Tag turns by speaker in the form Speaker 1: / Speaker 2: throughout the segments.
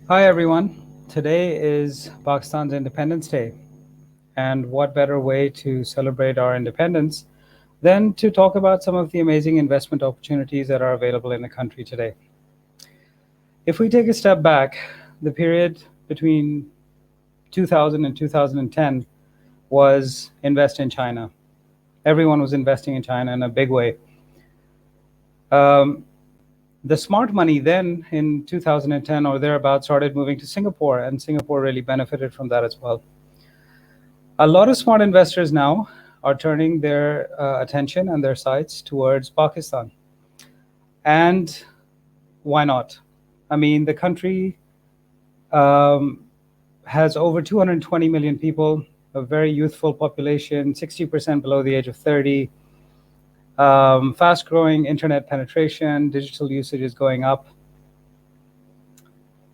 Speaker 1: Hi everyone. Today is Pakistan's Independence Day, and what better way to celebrate our independence than to talk about some of the amazing investment opportunities that are available in the country today. If we take a step back, the period between 2000 and 2010 was invest in China. Everyone was investing in China in a big way. Um, the smart money then in 2010 or thereabouts started moving to Singapore, and Singapore really benefited from that as well. A lot of smart investors now are turning their attention and their sights towards Pakistan. And why not? I mean, the country um, has over 220 million people, a very youthful population, 60% below the age of 30, fast growing internet penetration, digital usage is going up.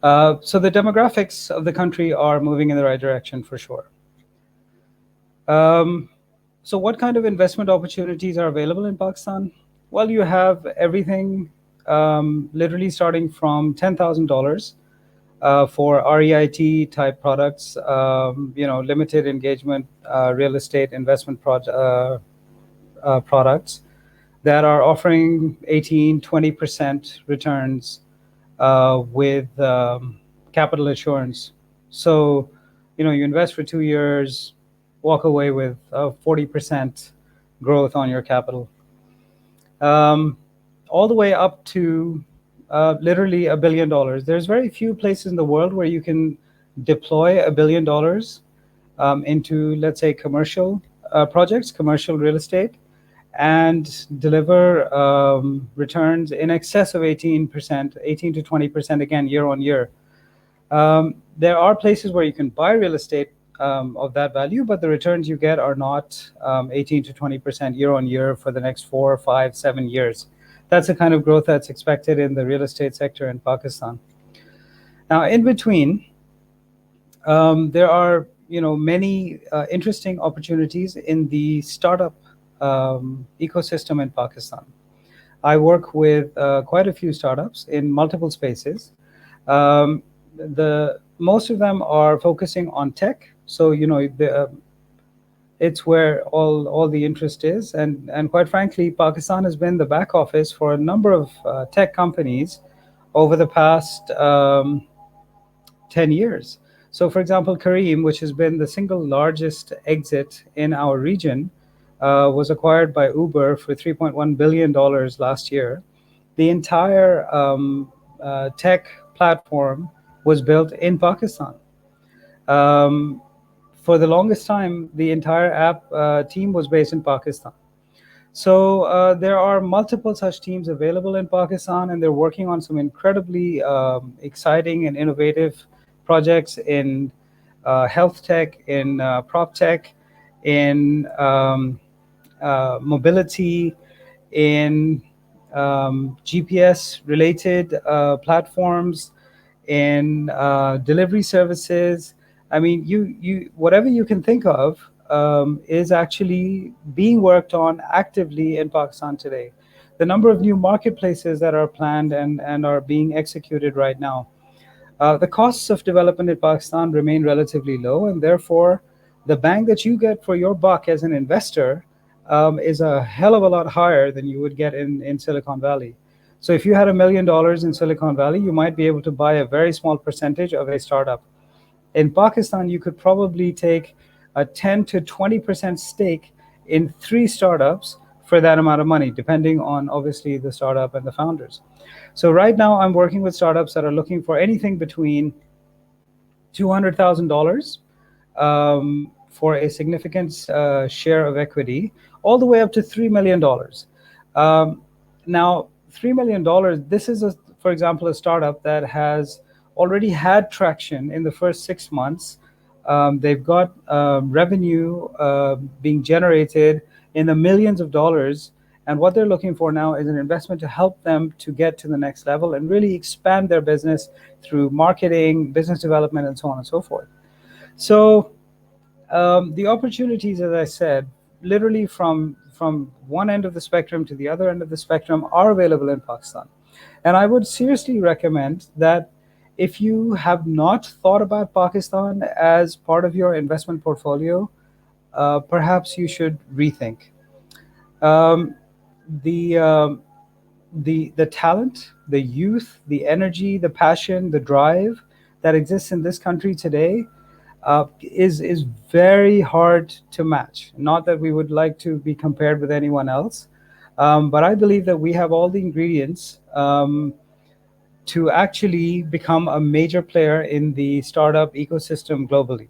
Speaker 1: So the demographics of the country are moving in the right direction for sure. Um, so, what kind of investment opportunities are available in Pakistan? Well, you have everything, literally starting from $10,000 for REIT type products, limited engagement real estate investment products that are offering 18, 20% returns with capital assurance. So, you invest for 2 years, walk away with 40% growth on your capital, um, all the way up to literally $1 billion. There's very few places in the world where you can deploy $1 billion into, let's say, commercial projects, commercial real estate, and deliver returns in excess of 18%, 18 to 20% again year on year. There are places where you can buy real estate of that value, but the returns you get are not 18 to 20% year on year for the next 4, 5, 7 years. That's the kind of growth that's expected in the real estate sector in Pakistan. Now, in between, there are many interesting opportunities in the startup ecosystem in Pakistan. I work with quite a few startups in multiple spaces. Um, the Most of them are focusing on tech, so it's where all the interest is, and quite frankly, Pakistan has been the back office for a number of tech companies over the past 10 years. So, for example, Kareem, which has been the single largest exit in our region, was acquired by Uber for $3.1 billion last year. The entire tech platform was built in Pakistan. Um, for the longest time, the entire app team was based in Pakistan. So there are multiple such teams available in Pakistan, and they're working on some incredibly exciting and innovative projects in health tech, in prop tech, in mobility, in GPS related platforms, in delivery services. I mean, you whatever you can think of is actually being worked on actively in Pakistan today. The number of new marketplaces that are planned and are being executed right now. The costs of development in Pakistan remain relatively low, and therefore, the bang that you get for your buck as an investor is a hell of a lot higher than you would get in Silicon Valley. So, if you had $1 million in Silicon Valley, you might be able to buy a very small percentage of a startup. In Pakistan, you could probably take a 10 to 20% stake in three startups for that amount of money, depending on obviously the startup and the founders. So right now, I'm working with startups that are looking for anything between $200,000 for a significant share of equity, all the way up to $3 million. Um, Now, $3 million. This is, for example, a startup that has already had traction in the first 6 months. They've got revenue being generated in the millions of dollars. And what they're looking for now is an investment to help them to get to the next level and really expand their business through marketing, business development, and so on and so forth. So the opportunities, as I said, literally from one end of the spectrum to the other end of the spectrum, are available in Pakistan. And I would seriously recommend that If you have not thought about Pakistan as part of your investment portfolio, perhaps you should rethink. Um, the the talent, the youth, the energy, the passion, the drive that exists in this country today is very hard to match. Not that we would like to be compared with anyone else, but I believe that we have all the ingredients to actually become a major player in the startup ecosystem globally.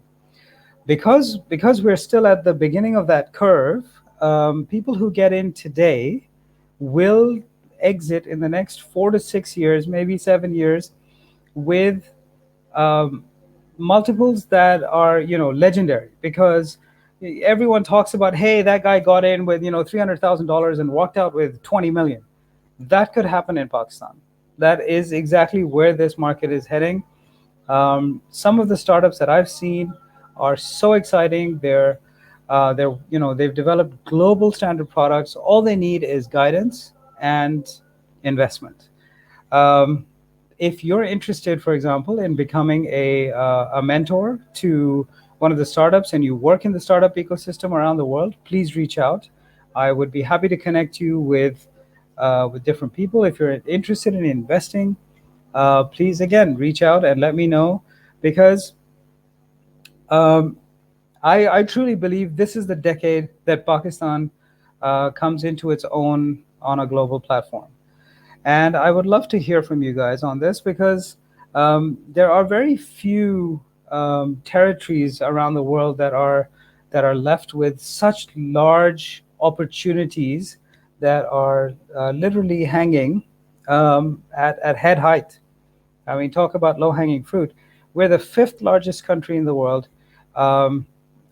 Speaker 1: Because we're still at the beginning of that curve, people who get in today will exit in the next 4 to 6 years, maybe 7 years, with um, multiples that are legendary. Because everyone talks about, hey, that guy got in with $300,000 and walked out with 20 million. That could happen in Pakistan. That is exactly where this market is heading. Some of the startups that I've seen are so exciting. They've developed global standard products. All they need is guidance and investment. Um, if you're interested, for example, in becoming a mentor to one of the startups and you work in the startup ecosystem around the world, please reach out. I would be happy to connect you with different people. If you're interested in investing, please again reach out and let me know, because um, I truly believe this is the decade that Pakistan comes into its own on a global platform. And I would love to hear from you guys on this, because there are very few territories around the world that are left with such large opportunities that are literally hanging at head height. I mean, talk about low hanging fruit. We're the fifth largest country in the world. Um,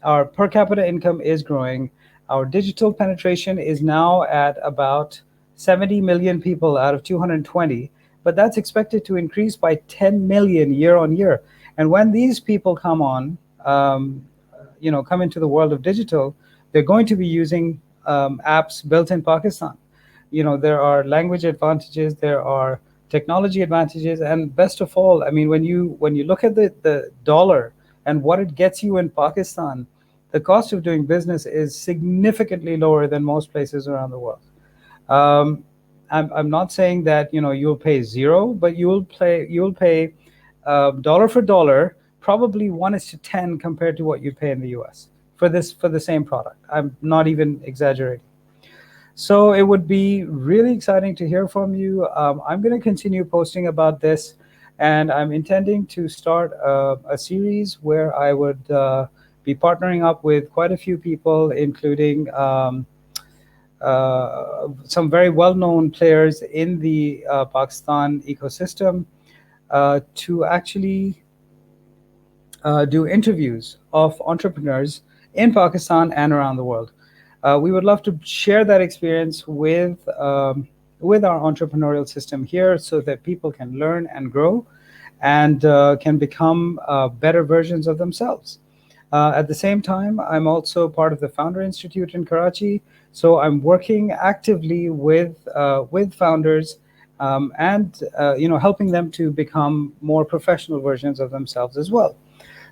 Speaker 1: our per capita income is growing. Our digital penetration is now at about 70 million people out of 220, but that's expected to increase by 10 million year on year. And when these people um, come into the world of digital, they're going to be using apps built in Pakistan. There are language advantages, there are technology advantages, and best of all, I mean, when you look at the dollar and what it gets you in Pakistan, the cost of doing business is significantly lower than most places around the world. um, I'm not saying that you'll pay zero, but you'll pay dollar for dollar, probably 1:10 compared to what you pay in the U.S. for the same product. I'm not even exaggerating. So it would be really exciting to hear from you. I'm going to continue posting about this, and I'm intending to start a series where I would be partnering up with quite a few people, including some very well-known players in the Pakistan ecosystem, to actually do interviews of entrepreneurs in Pakistan and around the world. We would love to share that experience with our entrepreneurial system here, so that people can learn and grow, and can become better versions of themselves. At the same time, I'm also part of the Founder Institute in Karachi, so I'm working actively with founders, and helping them to become more professional versions of themselves as well.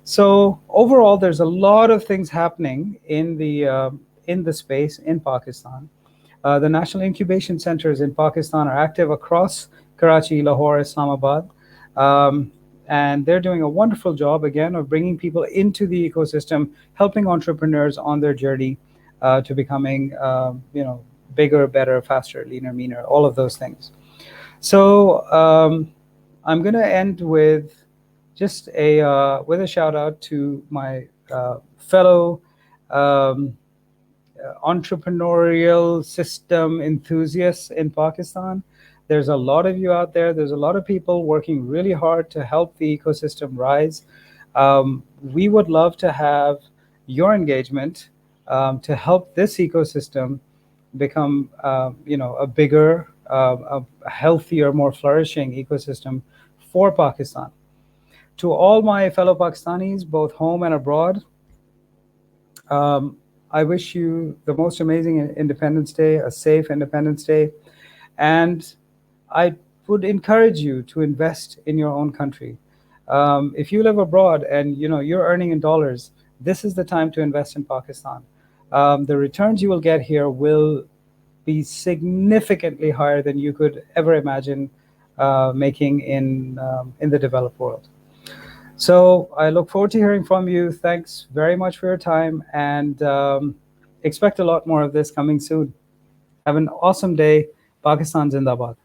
Speaker 1: So overall, there's a lot of things happening in the space in Pakistan. The national incubation centers in Pakistan are active across Karachi, Lahore, Islamabad, um, and they're doing a wonderful job again of bringing people into the ecosystem, helping entrepreneurs on their journey to becoming, bigger, better, faster, leaner, meaner, all of those things. So I'm going to end with just a shout out to my fellow um, entrepreneurial system enthusiasts in Pakistan. There's a lot of you out there. There's a lot of people working really hard to help the ecosystem rise. We would love to have your engagement to help this ecosystem become, a bigger, a healthier, more flourishing ecosystem for Pakistan. To all my fellow Pakistanis, both home and abroad, um, I wish you the most amazing Independence Day, a safe Independence Day, and I would encourage you to invest in your own country. If you live abroad and you're earning in dollars, this is the time to invest in Pakistan. The returns you will get here will be significantly higher than you could ever imagine making in the developed world. So I look forward to hearing from you. Thanks very much for your time, and expect a lot more of this coming soon. Have an awesome day. Pakistan Zindabad.